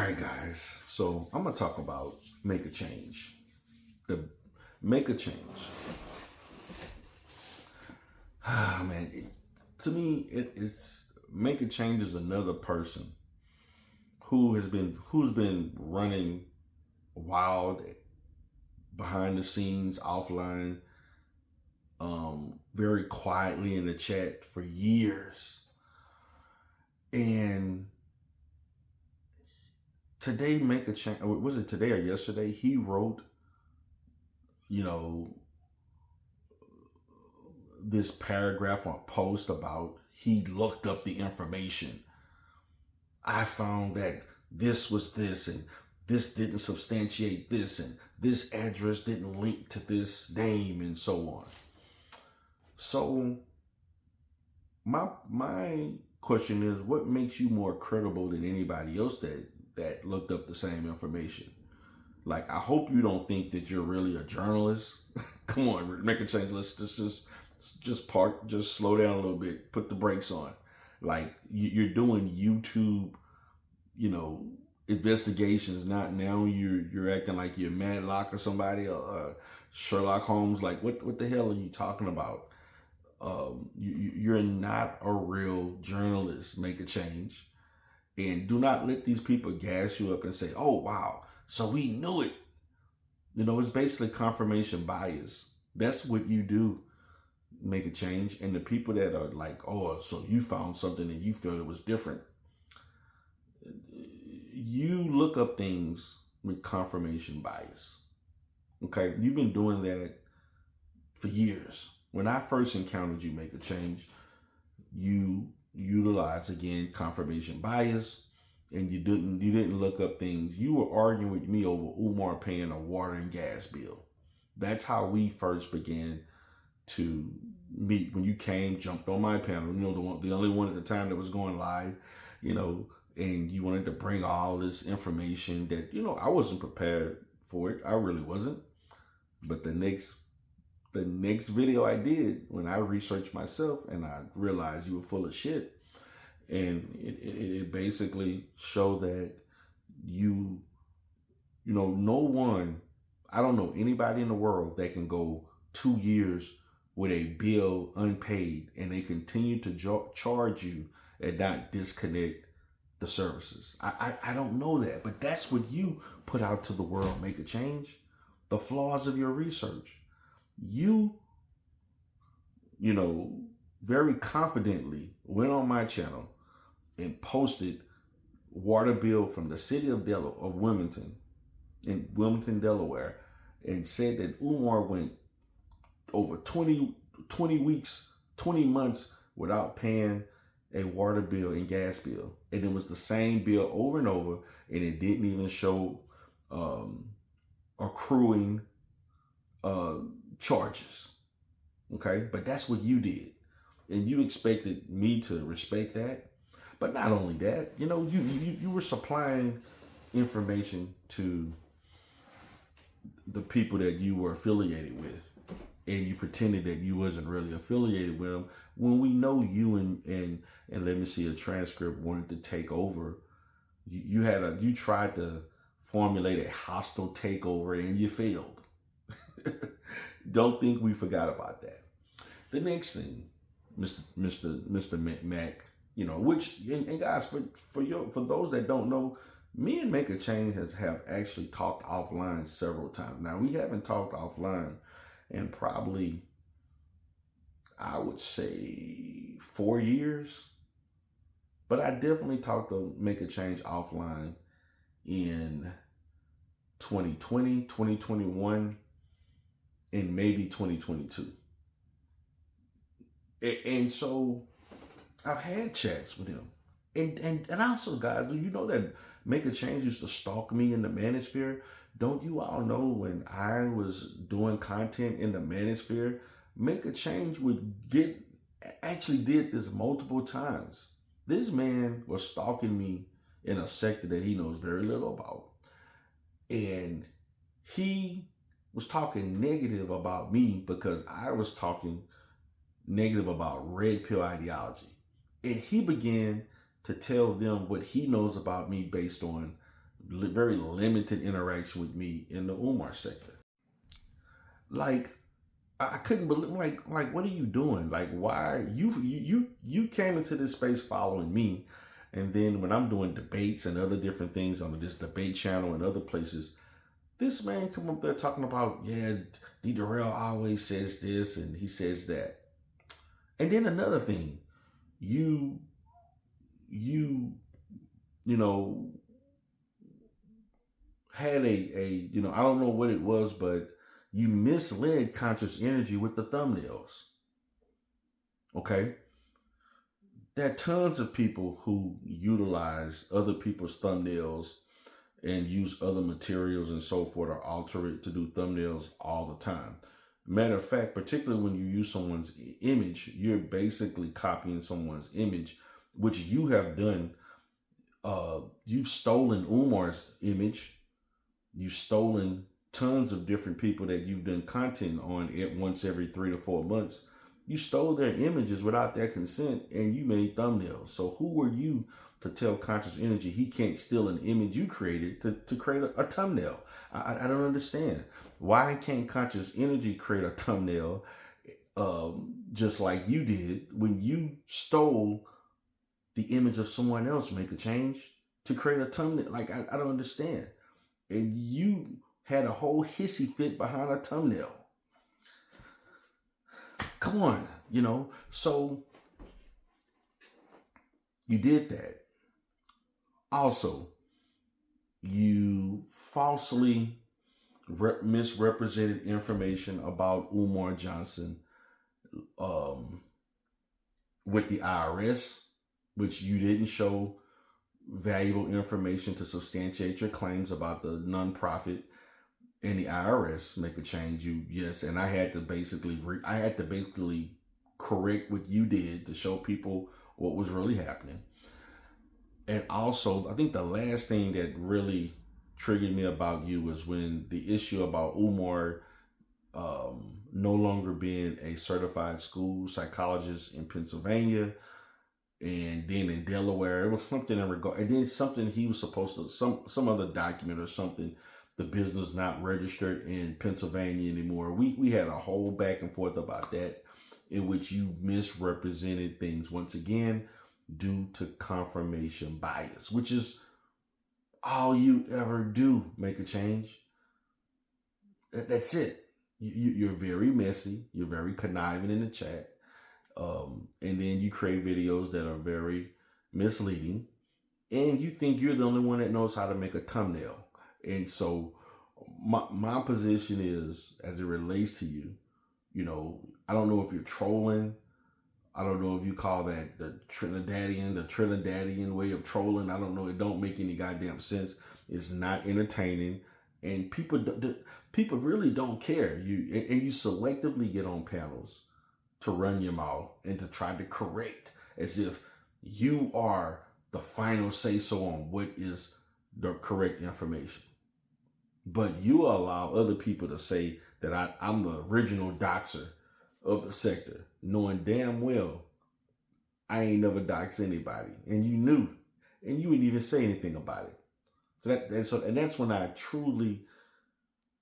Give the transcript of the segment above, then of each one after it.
right, guys. So I'm gonna talk about make a change. The make a change. Ah, man, to me, it's make a change is another person who's been running wild behind the scenes, offline, very quietly in the chat for years. And today, make a change. Was it today or yesterday? He wrote, you know, this paragraph or post about he looked up the information. I found that this was this and this didn't substantiate this and this address didn't link to this name and so on. So my question is, what makes you more credible than anybody else that looked up the same information? Like, I hope you don't think that you're really a journalist. Come on, make a change. Let's just slow down a little bit. Put the brakes on. Like, you're doing YouTube, investigations. Not now. You're acting like you're Matlock or somebody, Sherlock Holmes. Like, what the hell are you talking about? You're not a real journalist. Make a change, and do not let these people gas you up and say, "Oh wow, so we knew it." It's basically confirmation bias. That's what you do. Make a change, and the people that are like, "Oh, so you found something and you felt it was different." You look up things with confirmation bias. Okay, you've been doing that for years. When I first encountered you, make a change, you utilize again confirmation bias, and you didn't look up things. You were arguing with me over Umar paying a water and gas bill. That's how we first began to meet. When you came, jumped on my panel, the only one at the time that was going live, and you wanted to bring all this information that I wasn't prepared for it. I really wasn't. But the next video I did, when I researched myself and I realized you were full of shit, and it basically showed that no one, I don't know anybody in the world that can go 2 years with a bill unpaid and they continue to charge you and not disconnect the services. I don't know that, but that's what you put out to the world. Make a change. The flaws of your research. You very confidently went on my channel and posted water bill from the city of Wilmington, in Wilmington, Delaware, and said that Umar went over 20 weeks, 20 months without paying a water bill and gas bill. And it was the same bill over and over, and it didn't even show accruing charges. Okay, but that's what you did, and you expected me to respect that. But not only that, you were supplying information to the people that you were affiliated with, and you pretended that you wasn't really affiliated with them, when we know you and let me see a transcript, wanted to take over. You tried to formulate a hostile takeover and you failed. Don't think we forgot about that. The next thing, Mr. Mac, which, and guys, for those that don't know, me and Make a Change have actually talked offline several times. Now, we haven't talked offline in probably, I would say, 4 years. But I definitely talked to Make a Change offline in 2020, 2021, and maybe 2022. And so I've had chats with him. And also, guys, do you know that Make a Change used to stalk me in the manosphere? Don't you all know when I was doing content in the manosphere, Make a Change actually did this multiple times. This man was stalking me in a sector that he knows very little about. And he was talking negative about me because I was talking negative about red pill ideology. And he began to tell them what he knows about me based on very limited interaction with me in the Umar sector. Like, I couldn't believe, what are you doing? Like, why you came into this space following me, and then when I'm doing debates and other different things on this debate channel and other places, this man come up there talking about, yeah, D Derell always says this and he says that. And then another thing, you you you know had I don't know what it was, but you misled conscious energy with the thumbnails. Okay? There are tons of people who utilize other people's thumbnails and use other materials and so forth or alter it to do thumbnails all the time. Matter of fact, particularly when you use someone's image, you're basically copying someone's image, which you have done. You've stolen Umar's image. You've stolen tons of different people that you've done content on once every 3 to 4 months. You stole their images without their consent and you made thumbnails. So who were you to tell conscious energy he can't steal an image you created to create a thumbnail? I don't understand. Why can't conscious energy create a thumbnail just like you did when you stole the image of someone else, make a change to create a thumbnail? Like, I don't understand. And you had a whole hissy fit behind a thumbnail. Come on, So you did that. Also, you falsely misrepresented information about Umar Johnson with the IRS, which you didn't show valuable information to substantiate your claims about the nonprofit and the IRS make a change. And I had to basically correct what you did to show people what was really happening. And also, I think the last thing that really triggered me about you was when the issue about Umar no longer being a certified school psychologist in Pennsylvania, and then in Delaware, it was something in regard, and then something he was supposed to, some other document or something, the business not registered in Pennsylvania anymore. We had a whole back and forth about that, in which you misrepresented things once again due to confirmation bias, which is all you ever do, make a change. That's it. You're very messy. You're very conniving in the chat. And then you create videos that are very misleading. And you think you're the only one that knows how to make a thumbnail. And so my position is, as it relates to you, I don't know if you're trolling. I don't know if you call that the Trinidadian way of trolling. I don't know. It don't make any goddamn sense. It's not entertaining. And people really don't care. You selectively get on panels to run your mouth and to try to correct as if you are the final say so on what is the correct information. But you allow other people to say that I'm the original doxer of the sector, knowing damn well I ain't never doxed anybody. And you knew, and you wouldn't even say anything about it. And that's when I truly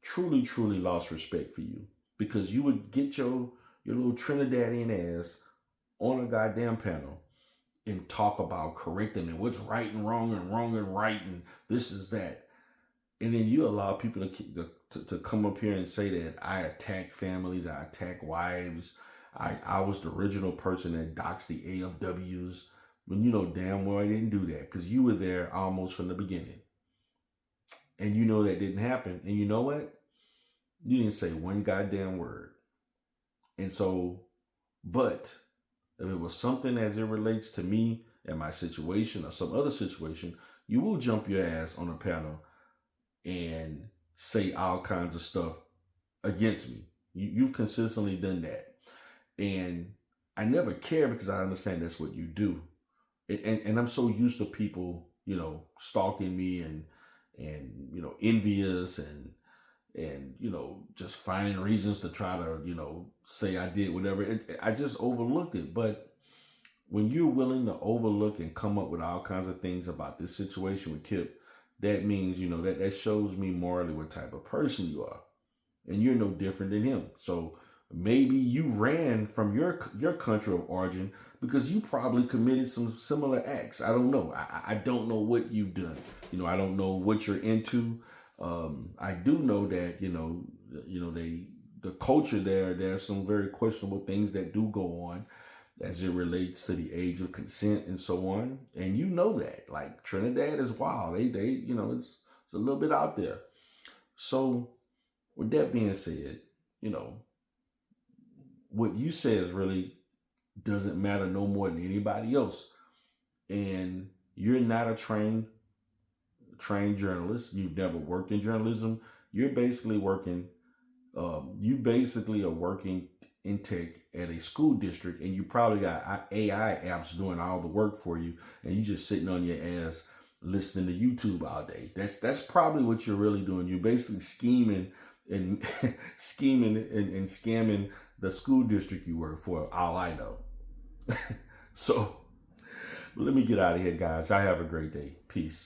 lost respect for you, because you would get your little Trinidadian ass on a goddamn panel and talk about correcting and what's right and wrong and right and this is that. And then you allow people to come up here and say that I attack families, I attack wives, I was the original person that doxed the AFWs, when you know damn well I didn't do that, because you were there almost from the beginning. And you know that didn't happen. And you know what? You didn't say one goddamn word. And so, but if it was something as it relates to me and my situation or some other situation, you will jump your ass on a panel and say all kinds of stuff against me. You've consistently done that. And I never care, because I understand that's what you do. And I'm so used to people, stalking me and envious and just finding reasons to try to, say I did whatever. I just overlooked it. But when you're willing to overlook and come up with all kinds of things about this situation with Kip, that means, that shows me morally what type of person you are. And you're no different than him. So maybe you ran from your country of origin because you probably committed some similar acts. I don't know. I don't know what you've done. I don't know what you're into. I do know that, the culture there's some very questionable things that do go on as it relates to the age of consent and so on. And that, like, Trinidad is wild. It's a little bit out there. So with that being said, what you says really doesn't matter no more than anybody else. And you're not a trained journalist. You've never worked in journalism. You're basically working. You basically are working in tech at a school district, and you probably got AI apps doing all the work for you, and you just sitting on your ass listening to YouTube all day. That's probably what you're really doing. You're basically scheming and scheming and scamming the school district you work for. All I know. So let me get out of here, guys. I have a great day. Peace.